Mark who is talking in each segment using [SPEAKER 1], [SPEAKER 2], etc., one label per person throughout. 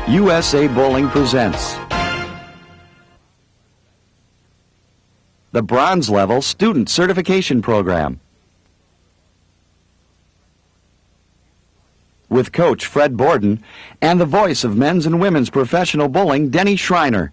[SPEAKER 1] USA Bowling presents the Bronze Level Student Certification Program with Coach Fred Borden and the voice of men's and women's professional bowling, Denny Schreiner.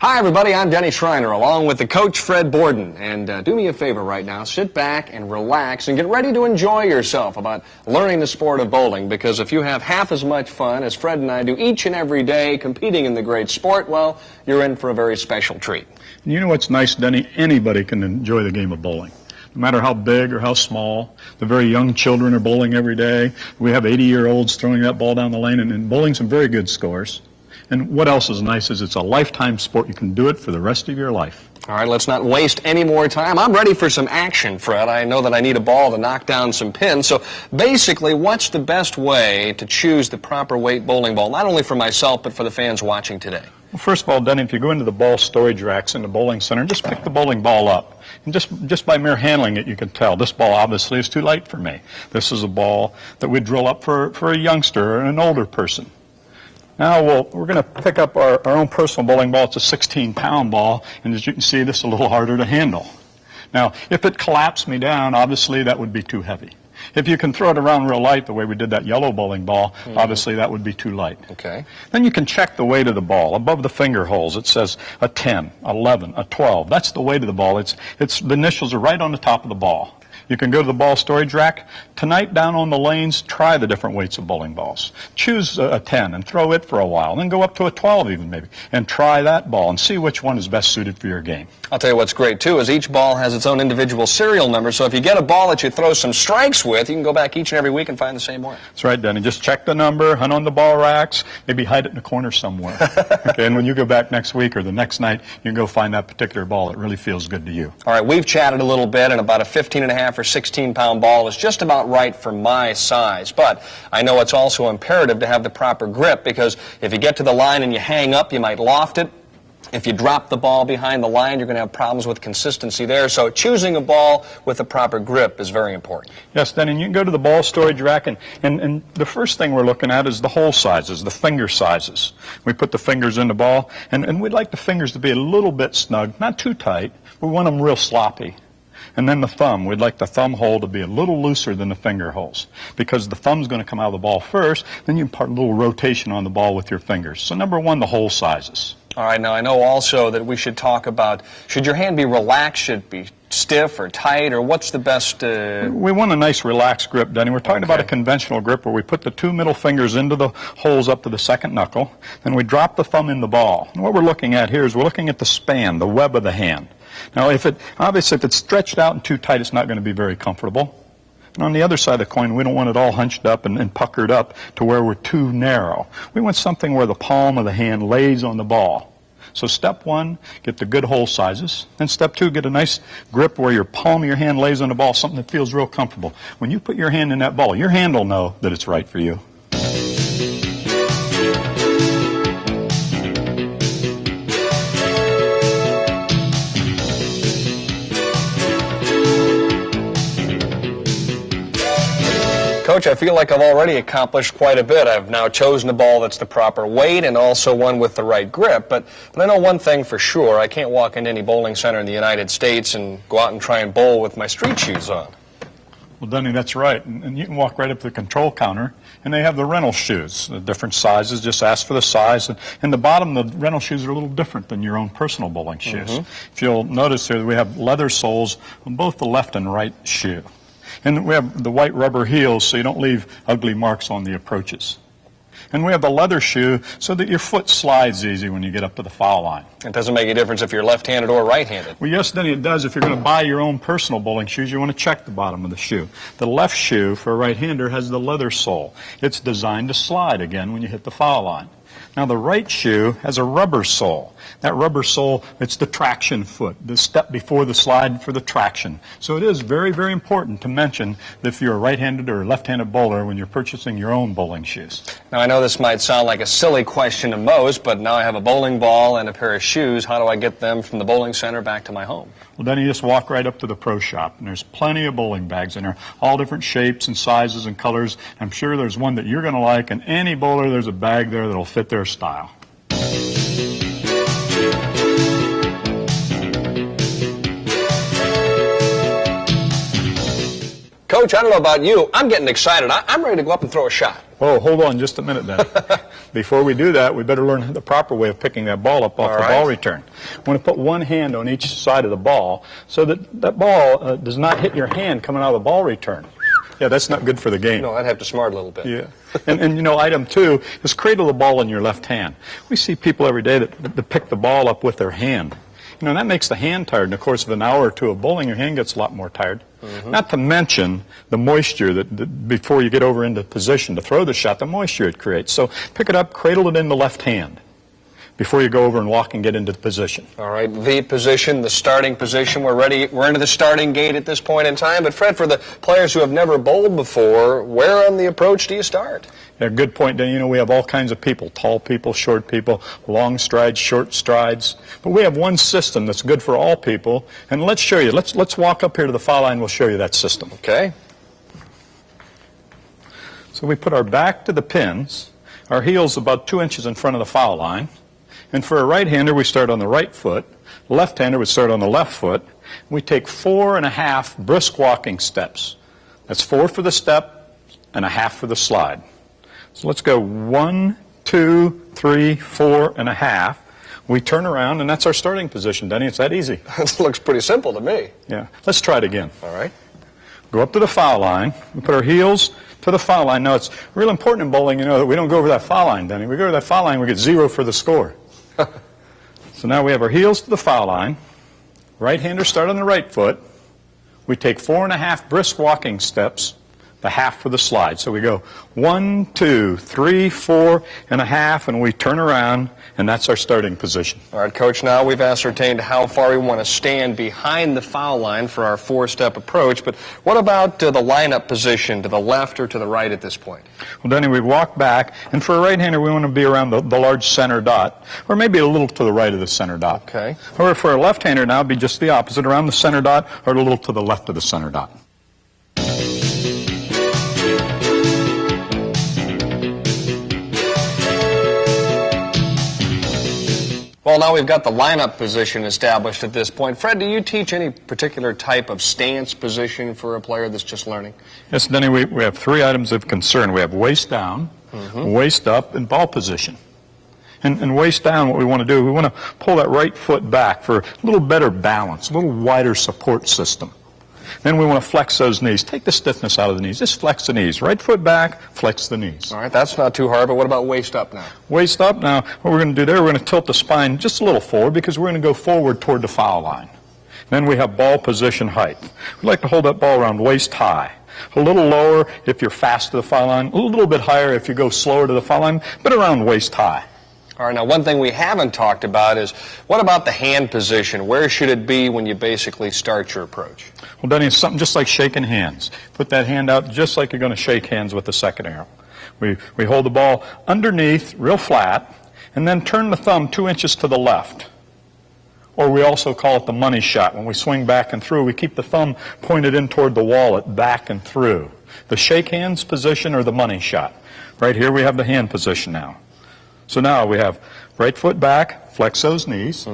[SPEAKER 2] Hi everybody, I'm Denny Schreiner along with the Coach Fred Borden, and do me a favor right now, sit back and relax and get ready to enjoy yourself about learning the sport of bowling, because if you have half as much fun as Fred and I do each and every day competing in the great sport, well, you're in for a very special treat.
[SPEAKER 3] You know what's nice, Denny? Anybody can enjoy the game of bowling. No matter how big or how small. The very young children are bowling every day. We have 80-year-olds throwing that ball down the lane and bowling some very good scores. And what else is nice is it's a lifetime sport. You can do it for the rest of your life.
[SPEAKER 2] All right, let's not waste any more time. I'm ready for some action, Fred. I know that I need a ball to knock down some pins. So basically, what's the best way to choose the proper weight bowling ball, not only for myself, but for the fans watching today?
[SPEAKER 3] Well, first of all, Denny, if you go into the ball storage racks in the bowling center, just pick the bowling ball up. And just by mere handling it, you can tell this ball obviously is too light for me. This is a ball that we drill up for a youngster or an older person. Now we're going to pick up our own personal bowling ball. It's a 16-pound ball, and as you can see, this is a little harder to handle. Now, if it collapsed me down, obviously that would be too heavy. If you can throw it around real light, the way we did that yellow bowling ball, obviously that would be too light.
[SPEAKER 2] Okay.
[SPEAKER 3] Then you can check the weight of the ball. Above the finger holes, it says a 10, 11, a 12. That's the weight of the ball. The initials are right on the top of the ball. You can go to the ball storage rack. Tonight, down on the lanes, try the different weights of bowling balls. Choose a 10 and throw it for a while. Then go up to a 12 even maybe, and try that ball and see which one is best suited for your game.
[SPEAKER 2] I'll tell you what's great, too, is each ball has its own individual serial number. So if you get a ball that you throw some strikes with, you can go back each and every week and find the same one.
[SPEAKER 3] That's right, Denny. Just check the number, hunt on the ball racks, maybe hide it in a corner somewhere. Okay, and when you go back next week or the next night, you can go find that particular ball that really feels good to you.
[SPEAKER 2] All right, we've chatted a little bit, and about a 15.5 or 16-pound ball is just about right for my size. But I know it's also imperative to have the proper grip, because if you get to the line and you hang up, you might loft it. If you drop the ball behind the line, you're going to have problems with consistency there. So choosing a ball with the proper grip is very important.
[SPEAKER 3] Yes, then, and you can go to the ball storage rack, and the first thing we're looking at is the hole sizes, the finger sizes. We put the fingers in the ball, and we'd like the fingers to be a little bit snug, not too tight. We want them real sloppy. And then the thumb, we'd like the thumb hole to be a little looser than the finger holes, because the thumb's going to come out of the ball first, then you impart a little rotation on the ball with your fingers. So number one, the hole sizes.
[SPEAKER 2] All right, now I know also that we should talk about, should your hand be relaxed, should it be stiff or tight, or what's the best?
[SPEAKER 3] We want a nice relaxed grip, Denny. We're talking about a conventional grip where we put the two middle fingers into the holes up to the second knuckle, then we drop the thumb in the ball. And what we're looking at here is we're looking at the span, the web of the hand. Now, obviously, if it's stretched out and too tight, it's not going to be very comfortable. And on the other side of the coin, we don't want it all hunched up and puckered up to where we're too narrow. We want something where the palm of the hand lays on the ball. So step one, get the good hole sizes. Then step two, get a nice grip where your palm of your hand lays on the ball, something that feels real comfortable. When you put your hand in that ball, your hand will know that it's right for you.
[SPEAKER 2] Coach, I feel like I've already accomplished quite a bit. I've now chosen a ball that's the proper weight and also one with the right grip. But I know one thing for sure. I can't walk into any bowling center in the United States and go out and try and bowl with my street shoes on.
[SPEAKER 3] Well, Denny, that's right. And you can walk right up to the control counter, and they have the rental shoes, the different sizes. Just ask for the size. And the bottom, the rental shoes are a little different than your own personal bowling shoes. If you'll notice here, we have leather soles on both the left and right shoe. And we have the white rubber heels so you don't leave ugly marks on the approaches. And we have the leather shoe so that your foot slides easy when you get up to the foul line.
[SPEAKER 2] It doesn't make a difference if you're left-handed or right-handed.
[SPEAKER 3] Well, yes, Denny, it does. If you're going to buy your own personal bowling shoes, you want to check the bottom of the shoe. The left shoe for a right-hander has the leather sole. It's designed to slide again when you hit the foul line. Now the right shoe has a rubber sole. That rubber sole, it's the traction foot, the step before the slide for the traction. So it is very, very important to mention that if you're a right-handed or left-handed bowler when you're purchasing your own bowling shoes.
[SPEAKER 2] Now, I know this might sound like a silly question to most, but now I have a bowling ball and a pair of shoes. How do I get them from the bowling center back to my home?
[SPEAKER 3] Well, then you just walk right up to the pro shop, and there's plenty of bowling bags in there, all different shapes and sizes and colors. I'm sure there's one that you're going to like, and any bowler, there's a bag there that'll fit their style.
[SPEAKER 2] Coach, I don't know about you. I'm getting excited. I'm ready to go up and throw a shot.
[SPEAKER 3] Oh, hold on just a minute, then. Before we do that, we better learn the proper way of picking that ball up off the ball return. We want to put one hand on each side of the ball so that that ball does not hit your hand coming out of the ball return. Yeah, that's not good for the game.
[SPEAKER 2] No, I'd have to smart a little bit.
[SPEAKER 3] Yeah. And you know, item 2 is cradle the ball in your left hand. We see people every day that pick the ball up with their hand. You know, that makes the hand tired. In the course of an hour or two of bowling, your hand gets a lot more tired. Not to mention the moisture that before you get over into position to throw the shot, the moisture it creates. So pick it up, cradle it in the left hand before you go over and walk and get into the position.
[SPEAKER 2] All right, the position, the starting position. We're ready. We're into the starting gate at this point in time. But Fred, for the players who have never bowled before, where on the approach do you start?
[SPEAKER 3] Yeah, good point, Dan. You know, we have all kinds of people, tall people, short people, long strides, short strides. But we have one system that's good for all people. And let's show you. Let's walk up here to the foul line. We'll show you that system.
[SPEAKER 2] Okay.
[SPEAKER 3] So we put our back to the pins, our heels about 2 inches in front of the foul line. And for a right-hander, we start on the right foot. Left-hander, we start on the left foot. We take 4.5 brisk walking steps. That's 4 for the step and a half for the slide. So let's go 1, 2, 3, 4.5. We turn around, and that's our starting position, Denny. It's that easy.
[SPEAKER 2] That looks pretty simple to me.
[SPEAKER 3] Yeah. Let's try it again.
[SPEAKER 2] All right.
[SPEAKER 3] Go up to the foul line. We put our heels to the foul line. Now, it's real important in bowling, you know, that we don't go over that foul line, Denny. We go over that foul line, we get 0 for the score. So now we have our heels to the foul line. Right-hander start on the right foot. We take 4.5 brisk walking steps, the half for the slide. So we go 1, 2, 3, 4.5, and we turn around, and that's our starting position.
[SPEAKER 2] All right, Coach, now we've ascertained how far we want to stand behind the foul line for our 4-step approach, but what about the lineup position, to the left or to the right at this point?
[SPEAKER 3] Well, Denny, we walk back, and for a right-hander, we want to be around the large center dot, or maybe a little to the right of the center dot.
[SPEAKER 2] Okay.
[SPEAKER 3] Or for a left-hander now, it'd be just the opposite, around the center dot, or a little to the left of the center dot.
[SPEAKER 2] Well, now we've got the lineup position established at this point. Fred, do you teach any particular type of stance position for a player that's just learning?
[SPEAKER 3] Yes, Denny, we have 3 items of concern. We have waist down, waist up, and ball position. And waist down, what we want to do, we want to pull that right foot back for a little better balance, a little wider support system. Then we want to flex those knees. Take the stiffness out of the knees. Just flex the knees. Right foot back, flex the knees.
[SPEAKER 2] All right, that's not too hard, but what about waist up now?
[SPEAKER 3] Waist up now, what we're going to do there, we're going to tilt the spine just a little forward because we're going to go forward toward the foul line. Then we have ball position height. We like to hold that ball around waist high. A little lower if you're fast to the foul line, a little bit higher if you go slower to the foul line, but around waist high.
[SPEAKER 2] All right, now one thing we haven't talked about is, what about the hand position? Where should it be when you basically start your approach?
[SPEAKER 3] Well, Denny, it's something just like shaking hands. Put that hand out just like you're going to shake hands with the second arrow. We hold the ball underneath, real flat, and then turn the thumb 2 inches to the left. Or we also call it the money shot. When we swing back and through, we keep the thumb pointed in toward the wallet, back and through. The shake hands position or the money shot. Right here we have the hand position now. So now we have right foot back, flex those knees,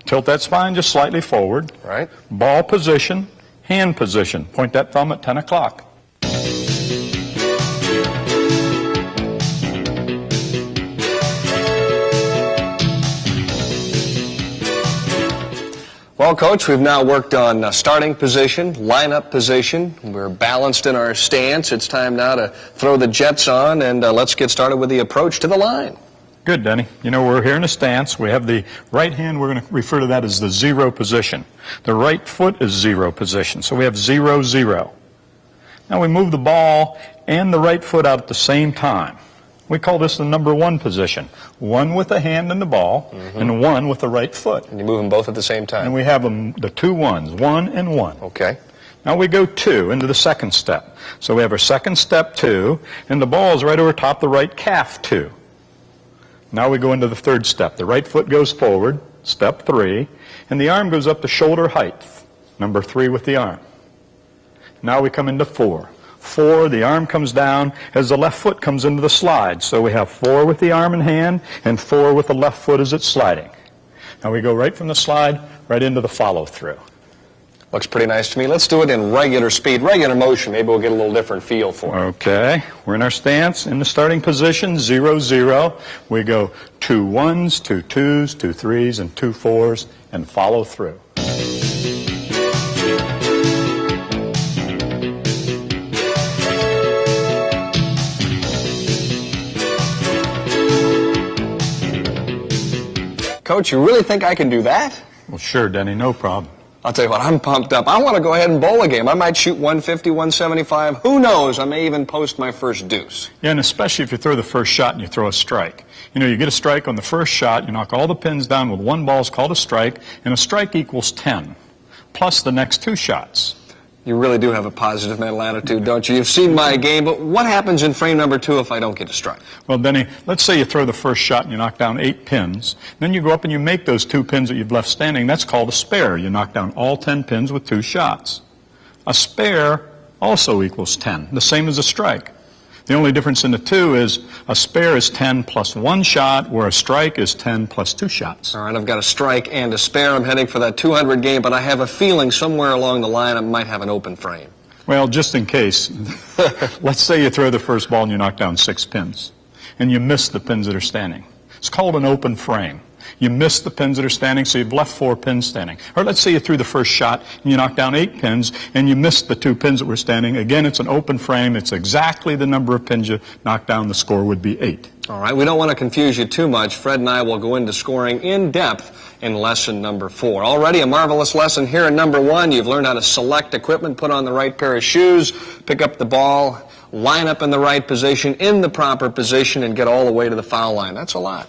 [SPEAKER 3] tilt that spine just slightly forward,
[SPEAKER 2] Right.
[SPEAKER 3] Ball position, hand position. Point that thumb at 10 o'clock.
[SPEAKER 2] Well, Coach, we've now worked on starting position, lineup position. We're balanced in our stance. It's time now to throw the jets on, and let's get started with the approach to the line.
[SPEAKER 3] Good, Denny. You know, we're here in a stance. We have the right hand, we're going to refer to that as the 0 position. The right foot is 0 position. So we have 0, 0. Now we move the ball and the right foot out at the same time. We call this the number 1 position. 1 with the hand and the ball, and 1 with the right foot.
[SPEAKER 2] And you move them both at the same time.
[SPEAKER 3] And we have them, the 2 ones, 1 and 1.
[SPEAKER 2] Okay.
[SPEAKER 3] Now we go 2 into the second step. So we have our second step 2, and the ball is right over top the right calf 2. Now we go into the third step. The right foot goes forward, step 3, and the arm goes up to shoulder height, number 3 with the arm. Now we come into 4. 4, the arm comes down as the left foot comes into the slide. So we have 4 with the arm in hand and 4 with the left foot as it's sliding. Now we go right from the slide right into the follow-through.
[SPEAKER 2] Looks pretty nice to me. Let's do it in regular speed, regular motion. Maybe we'll get a little different feel for it.
[SPEAKER 3] Okay, we're in our stance, in the starting position, 0-0. We go 2 1s, 2 2s, 2 3s, and 2 4s, and follow through.
[SPEAKER 2] Coach, you really think I can do that?
[SPEAKER 3] Well, sure, Denny, no problem.
[SPEAKER 2] I'll tell you what, I'm pumped up. I want to go ahead and bowl a game. I might shoot 150, 175. Who knows? I may even post my first deuce.
[SPEAKER 3] Yeah, and especially if you throw the first shot and you throw a strike. You know, you get a strike on the first shot, you knock all the pins down with 1 ball is called a strike, and a strike equals 10, plus the next 2 shots.
[SPEAKER 2] You really do have a positive mental attitude, don't you? You've seen my game, but what happens in frame number 2 if I don't get a strike?
[SPEAKER 3] Well, Denny, let's say you throw the first shot and you knock down 8 pins. Then you go up and you make those 2 pins that you've left standing. That's called a spare. You knock down all 10 pins with 2 shots. A spare also equals 10, the same as a strike. The only difference in the 2 is a spare is 10 plus 1 shot, where a strike is 10 plus 2 shots.
[SPEAKER 2] All right, I've got a strike and a spare. I'm heading for that 200 game, but I have a feeling somewhere along the line I might have an open frame.
[SPEAKER 3] Well, just in case, let's say you throw the first ball and you knock down 6 pins, and you miss the pins that are standing. It's called an open frame. You miss the pins that are standing, so you've left 4 pins standing. Or let's say you threw the first shot and you knocked down 8 pins, and you missed the 2 pins that were standing. Again, it's an open frame. It's exactly the number of pins you knocked down. The score would be 8.
[SPEAKER 2] All right, we don't want to confuse you too much. Fred and I will go into scoring in depth in lesson number 4. Already a marvelous lesson here in number 1. You've learned how to select equipment, put on the right pair of shoes, pick up the ball, line up in the right position, in the proper position, and get all the way to the foul line. That's a lot.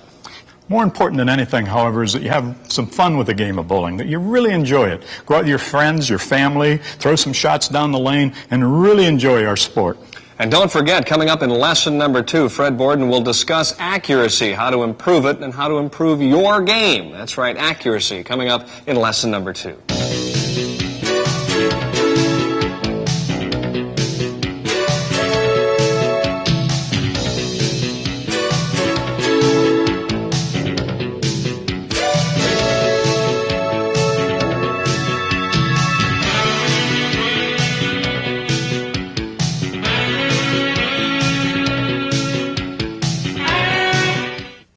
[SPEAKER 3] More important than anything, however, is that you have some fun with the game of bowling, that you really enjoy it. Go out with your friends, your family, throw some shots down the lane, and really enjoy our sport.
[SPEAKER 2] And don't forget, coming up in lesson number 2, Fred Borden will discuss accuracy, how to improve it, and how to improve your game. That's right, accuracy, coming up in lesson number 2.